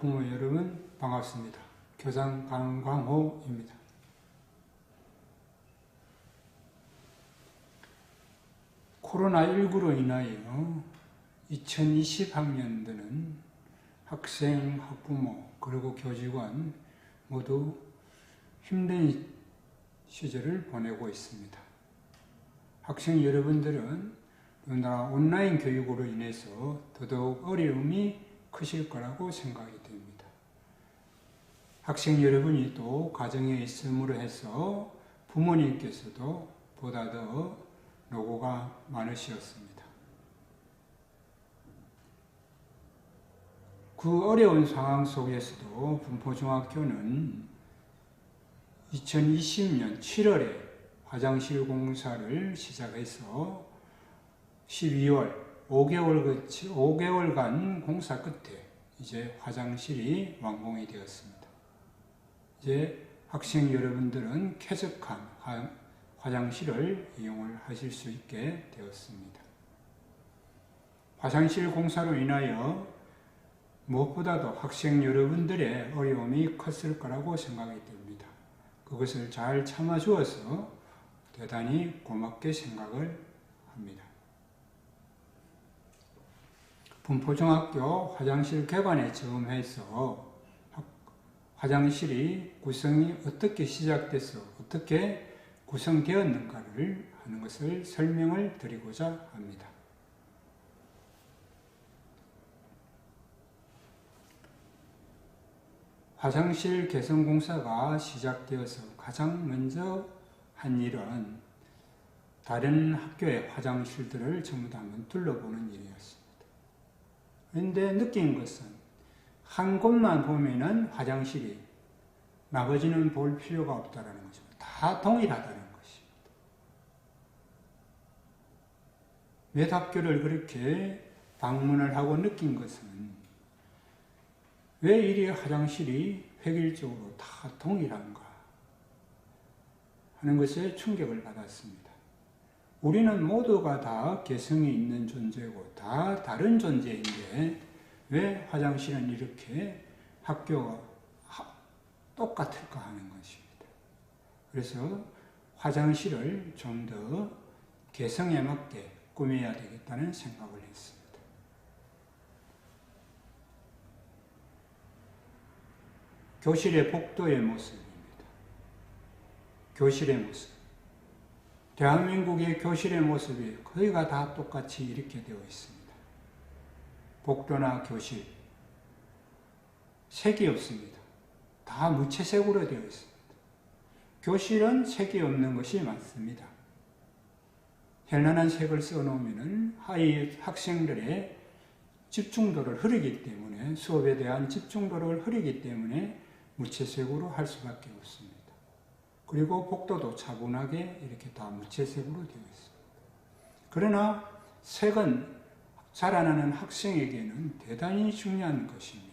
학부모 여러분 반갑습니다. 교장 강광호입니다. 코로나19로 인하여 2020학년도는 학생, 학부모, 그리고 교직원 모두 힘든 시절을 보내고 있습니다. 학생 여러분들은 더구나 온라인 교육으로 인해서 더더욱 어려움이 크실 거라고 생각이 됩니다. 학생 여러분이 또 가정에 있음으로 해서 부모님께서도 보다 더 노고가 많으셨습니다. 그 어려운 상황 속에서도 분포중학교는 2020년 7월에 화장실 공사를 시작해서 12월 5개월간 공사 끝에 이제 화장실이 완공이 되었습니다. 이제 학생 여러분들은 쾌적한 화장실을 이용을 하실 수 있게 되었습니다. 화장실 공사로 인하여 무엇보다도 학생 여러분들의 어려움이 컸을 거라고 생각이 됩니다. 그것을 잘 참아주어서 대단히 고맙게 생각을 합니다. 분포중학교 화장실 개관에 처음해서 화장실이 구성이 어떻게 시작돼서 어떻게 구성되었는가를 하는 것을 설명을 드리고자 합니다. 화장실 개선 공사가 시작되어서 가장 먼저 한 일은 다른 학교의 화장실들을 전부 다 한번 둘러보는 일이었습니다. 그런데 느낀 것은 한 곳만 보면은 화장실이 나머지는 볼 필요가 없다는 것입니다. 다 동일하다는 것입니다. 몇 학교를 그렇게 방문을 하고 느낀 것은 왜 이리 화장실이 획일적으로 다 동일한가 하는 것에 충격을 받았습니다. 우리는 모두가 다 개성이 있는 존재고 다 다른 존재인데 왜 화장실은 이렇게 학교가 똑같을까 하는 것입니다. 그래서 화장실을 좀 더 개성에 맞게 꾸며야 되겠다는 생각을 했습니다. 교실의 복도의 모습입니다. 교실의 모습. 대한민국의 교실의 모습이 거의가 다 똑같이 이렇게 되어 있습니다. 복도나 교실, 색이 없습니다. 다 무채색으로 되어 있습니다. 교실은 색이 없는 것이 많습니다. 현란한 색을 써놓으면 학생들의 집중도를 흐리기 때문에, 수업에 대한 집중도를 흐리기 때문에 무채색으로 할 수밖에 없습니다. 그리고 복도도 차분하게 이렇게 다 무채색으로 되어 있습니다. 그러나 색은 자라나는 학생에게는 대단히 중요한 것입니다.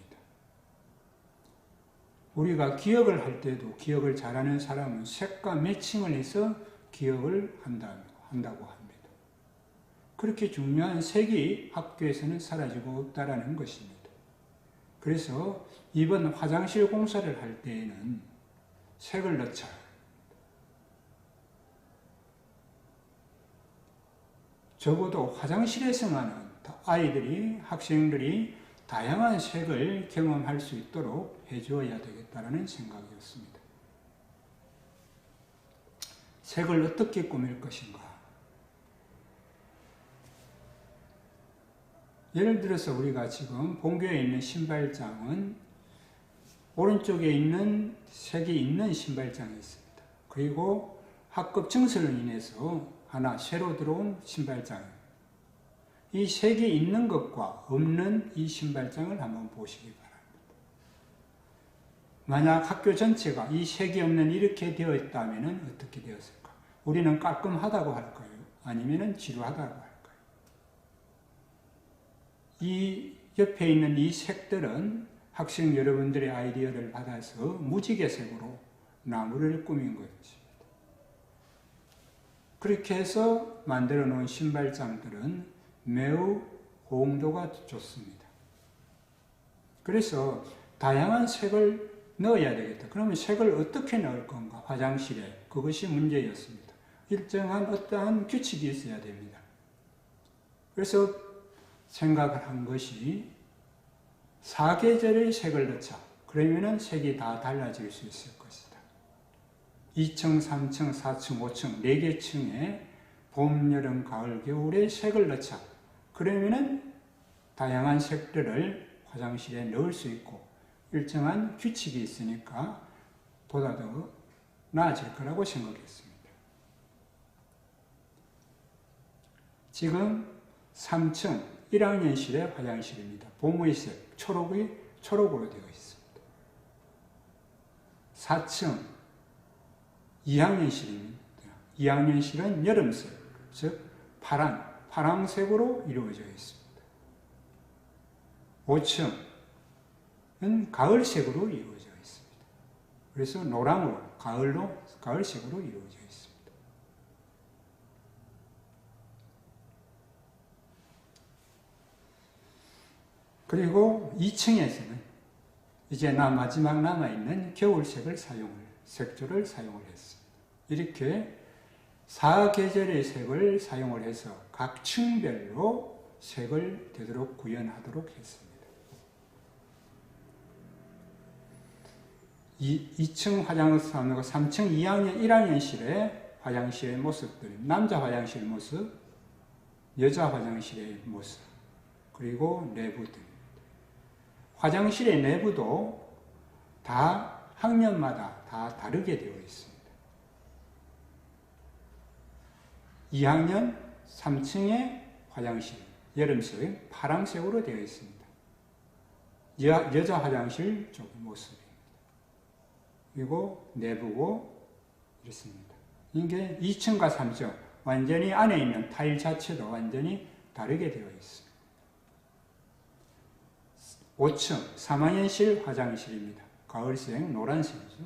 우리가 기억을 할 때도 기억을 잘하는 사람은 색과 매칭을 해서 기억을 한다고 합니다. 그렇게 중요한 색이 학교에서는 사라지고 없다라는 것입니다. 그래서 이번 화장실 공사를 할 때에는 색을 넣자. 적어도 화장실에서만은 학생들이 다양한 색을 경험할 수 있도록 해주어야 되겠다는 생각이었습니다. 색을 어떻게 꾸밀 것인가? 예를 들어서 우리가 지금 본교에 있는 신발장은 오른쪽에 있는 색이 있는 신발장이 있습니다. 그리고 학급 증설로 인해서 하나 새로 들어온 신발장입니다. 이 색이 있는 것과 없는 이 신발장을 한번 보시기 바랍니다. 만약 학교 전체가 이 색이 없는 이렇게 되어 있다면 어떻게 되었을까? 우리는 깔끔하다고 할까요? 아니면 지루하다고 할까요? 이 옆에 있는 이 색들은 학생 여러분들의 아이디어를 받아서 무지개색으로 나무를 꾸민 것입니다. 그렇게 해서 만들어 놓은 신발장들은 매우 호응도가 좋습니다. 그래서 다양한 색을 넣어야 되겠다. 그러면 색을 어떻게 넣을 건가? 화장실에. 그것이 문제였습니다. 일정한 어떠한 규칙이 있어야 됩니다. 그래서 생각을 한 것이 사계절의 색을 넣자. 그러면은 색이 다 달라질 수 있을 것이다. 2층, 3층, 4층, 5층, 4개 층에 봄, 여름, 가을, 겨울의 색을 넣자. 그러면은 다양한 색들을 화장실에 넣을 수 있고 일정한 규칙이 있으니까 보다 더 나아질 거라고 생각했습니다. 지금 3층 1학년실의 화장실입니다. 봄의 색, 초록으로 되어 있습니다. 4층 2학년실입니다. 2학년실은 여름색, 즉 파랑색으로 이루어져 있습니다. 5층은 가을색으로 이루어져 있습니다. 그래서 노랑으로, 가을색으로 이루어져 있습니다. 그리고 2층에서는 이제 마지막 남아있는 겨울색을 색조를 사용을 했습니다. 이렇게 4계절의 색을 사용을 해서 각 층별로 색을 되도록 구현하도록 했습니다. 2층 화장실하고 3층 2학년 1학년실의 화장실의 모습들, 남자 화장실 모습, 여자 화장실의 모습, 그리고 내부들. 화장실의 내부도 다 학년마다 다 다르게 되어 있습니다. 2학년 3층의 화장실, 여름색, 파란색으로 되어 있습니다. 여자 화장실 쪽 모습입니다. 그리고 내부고 이렇습니다. 이게 2층과 3층, 완전히 안에 있는 타일 자체도 완전히 다르게 되어 있습니다. 5층, 3학년실 화장실입니다. 가을색, 노란색이죠.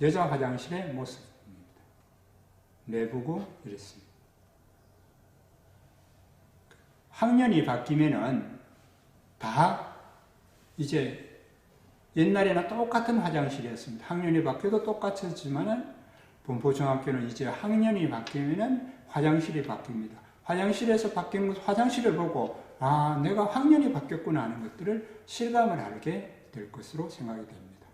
여자 화장실의 모습입니다. 내부고 이렇습니다. 학년이 바뀌면은 다 이제 옛날에는 똑같은 화장실이었습니다. 학년이 바뀌어도 똑같았지만은 분포중학교는 이제 학년이 바뀌면은 화장실이 바뀝니다. 화장실에서 바뀐 것, 화장실을 보고 내가 학년이 바뀌었구나 하는 것들을 실감을 하게 될 것으로 생각이 됩니다.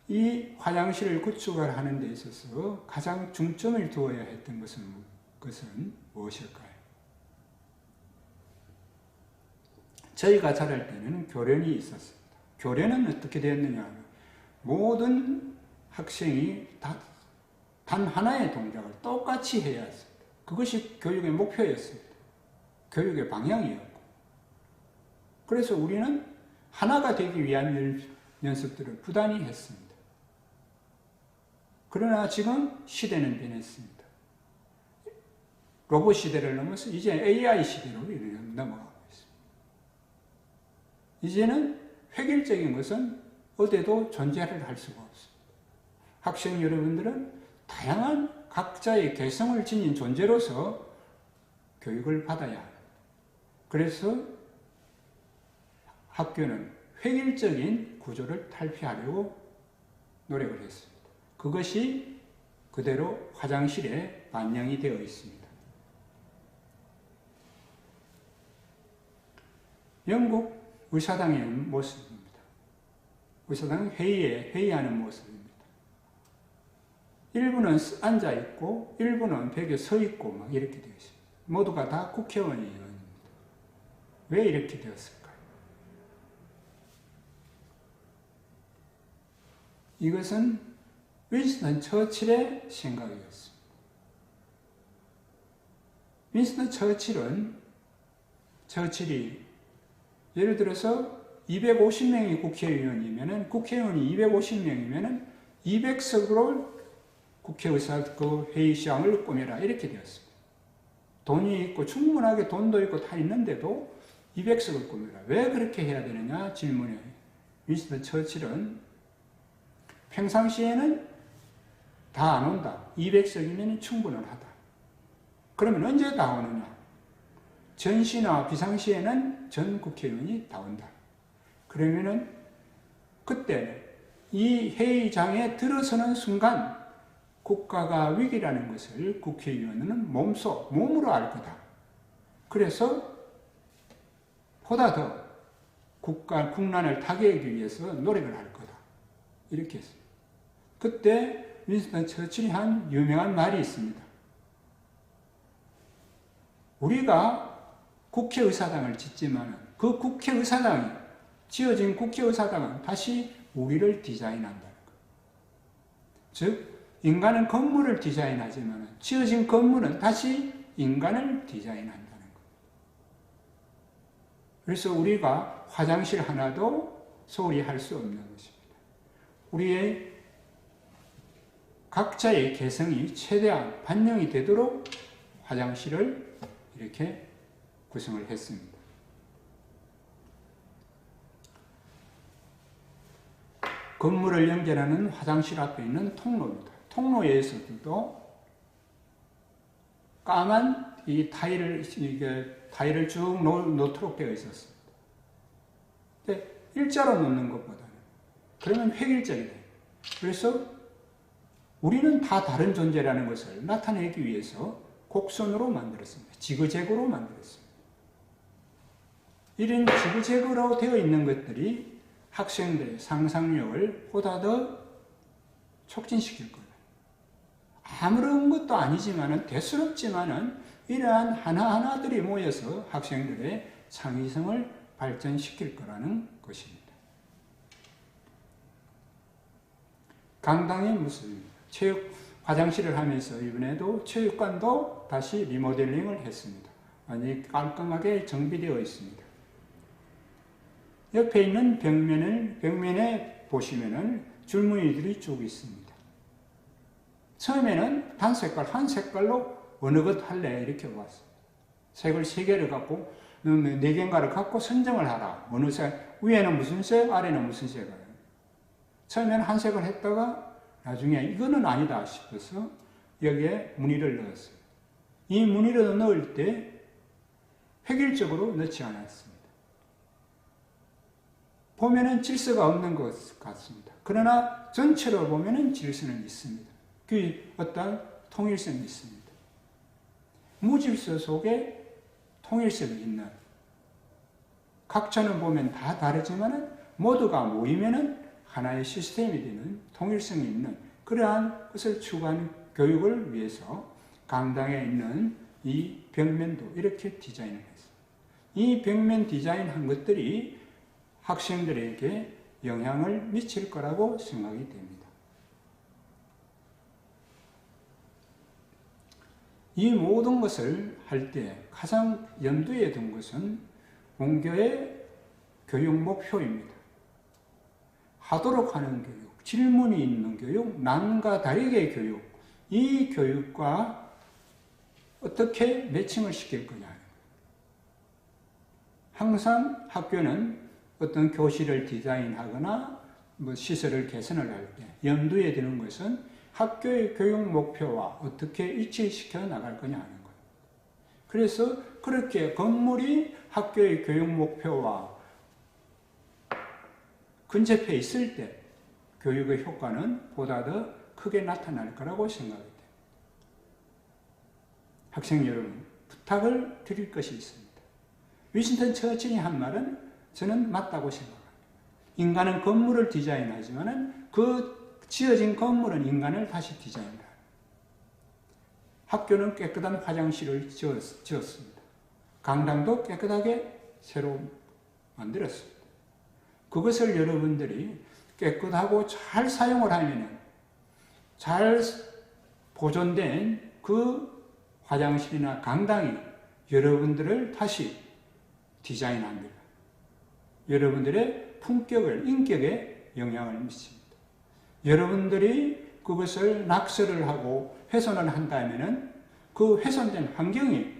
이 화장실을 구축을 하는 데 있어서 가장 중점을 두어야 했던 것은 무엇일까요? 저희가 자랄 때는 교련이 있었습니다. 교련은 어떻게 되었느냐? 모든 학생이 단 하나의 동작을 똑같이 해야 했습니다. 그것이 교육의 목표였습니다. 교육의 방향이었고. 그래서 우리는 하나가 되기 위한 연습들을 부단히 했습니다. 그러나 지금 시대는 변했습니다. 로봇 시대를 넘어서 이제 AI 시대로 넘어가고 있습니다. 이제는 획일적인 것은 어디에도 존재를 할 수가 없습니다. 학생 여러분들은 다양한 각자의 개성을 지닌 존재로서 교육을 받아야 합니다. 그래서 학교는 획일적인 구조를 탈피하려고 노력을 했습니다. 그것이 그대로 화장실에 반영이 되어 있습니다. 영국 의사당의 모습입니다. 의사당은 회의하는 모습입니다. 일부는 앉아있고, 일부는 벽에 서있고, 막 이렇게 되어 있습니다. 모두가 다 국회의원입니다. 왜 이렇게 되었을까요? 이것은 윈스턴 처칠의 생각이었습니다. 윈스턴 처칠이 예를 들어서 250명이 국회의원이면은, 국회의원이 250명이면은 200석으로 국회의사 회의장을 꾸며라. 이렇게 되었습니다. 돈이 있고, 충분하게 돈도 있고 다 있는데도 200석을 꾸며라. 왜 그렇게 해야 되느냐? 질문에 윈스턴 처칠은 평상시에는 다 안 온다. 200석이면 충분을 하다. 그러면 언제 다 오느냐? 전시나 비상시에는 전 국회의원이 다 온다. 그러면은 그때 이 회의장에 들어서는 순간 국가가 위기라는 것을 국회의원은 몸으로 알 거다. 그래서 보다 더 국난을 타개하기 위해서 노력을 할 거다. 이렇게 했어요. 그때 윈스턴 처칠이 한 유명한 말이 있습니다. 우리가 국회의사당을 짓지만 그 국회의사당이 지어진 국회의사당은 다시 우리를 디자인한다는 것. 즉 인간은 건물을 디자인하지만 지어진 건물은 다시 인간을 디자인한다는 것. 그래서 우리가 화장실 하나도 소홀히 할 수 없는 것입니다. 우리의 각자의 개성이 최대한 반영이 되도록 화장실을 이렇게 구성을 했습니다. 건물을 연결하는 화장실 앞에 있는 통로입니다. 통로에서도 까만 이 타일을 쭉 놓도록 되어 있었습니다. 근데 일자로 놓는 것보다는 그러면 획일적이 돼요. 그래서 우리는 다 다른 존재라는 것을 나타내기 위해서 곡선으로 만들었습니다. 지그재그로 만들었습니다. 이런 지그재그로 되어 있는 것들이 학생들의 상상력을 보다 더 촉진시킬 거예요. 아무런 것도 아니지만은 대수롭지만은 이러한 하나하나들이 모여서 학생들의 창의성을 발전시킬 거라는 것입니다. 강당의 모습입니다. 화장실을 하면서 이번에도 체육관도 다시 리모델링을 했습니다. 완전히 깔끔하게 정비되어 있습니다. 옆에 있는 벽면에 보시면은 줄무늬들이 쭉 있습니다. 처음에는 한 색깔로 어느 것 할래 이렇게 왔어요. 색을 3개를 갖고 4개인가를 갖고 선정을 하라. 어느 색, 위에는 무슨 색, 아래는 무슨 색을. 처음에는 한 색을 했다가 나중에 이거는 아니다 싶어서 여기에 무늬를 넣었어요. 이 무늬를 넣을 때 획일적으로 넣지 않았습니다. 보면은 질서가 없는 것 같습니다. 그러나 전체로 보면은 질서는 있습니다. 그 어떤 통일성이 있습니다. 무질서 속에 통일성이 있는, 각처는 보면 다 다르지만은 모두가 모이면은 하나의 시스템이 되는 통일성이 있는 그러한 것을 추구하는 교육을 위해서 강당에 있는 이 벽면도 이렇게 디자인을 했어요. 이 벽면 디자인한 것들이 학생들에게 영향을 미칠 거라고 생각이 됩니다. 이 모든 것을 할 때 가장 염두에 둔 것은 본교의 교육 목표입니다. 하도록 하는 교육, 질문이 있는 교육, 남과 다르게 교육, 이 교육과 어떻게 매칭을 시킬 거냐. 항상 학교는 어떤 교실을 디자인하거나 시설을 개선을 할 때 염두에 두는 것은 학교의 교육 목표와 어떻게 일치시켜 나갈 거냐 하는 거예요. 그래서 그렇게 건물이 학교의 교육 목표와 근접해 있을 때 교육의 효과는 보다 더 크게 나타날 거라고 생각이 됩니다. 학생 여러분, 부탁을 드릴 것이 있습니다. 윈스턴 처칠이 한 말은 저는 맞다고 생각합니다. 인간은 건물을 디자인하지만 그 지어진 건물은 인간을 다시 디자인합니다. 학교는 깨끗한 화장실을 지었습니다. 강당도 깨끗하게 새로 만들었습니다. 그것을 여러분들이 깨끗하고 잘 사용을 하면 잘 보존된 그 화장실이나 강당이 여러분들을 다시 디자인합니다. 여러분들의 품격을, 인격에 영향을 미칩니다. 여러분들이 그것을 낙서를 하고 훼손을 한다면 그 훼손된 환경이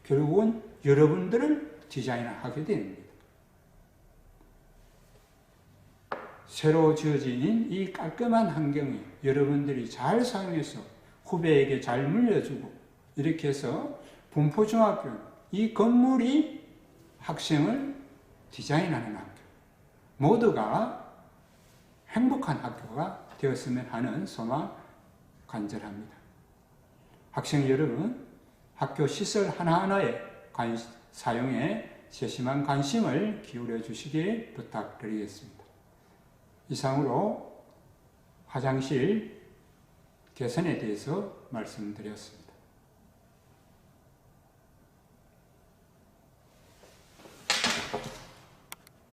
결국은 여러분들을 디자인하게 됩니다. 새로 지어진 이 깔끔한 환경이 여러분들이 잘 사용해서 후배에게 잘 물려주고 이렇게 해서 분포중학교 이 건물이 학생을 디자인하는 학교, 모두가 행복한 학교가 되었으면 하는 소망 간절합니다. 학생 여러분, 학교 시설 하나하나의 사용에 세심한 관심을 기울여 주시길 부탁드리겠습니다. 이상으로 화장실 개선에 대해서 말씀드렸습니다.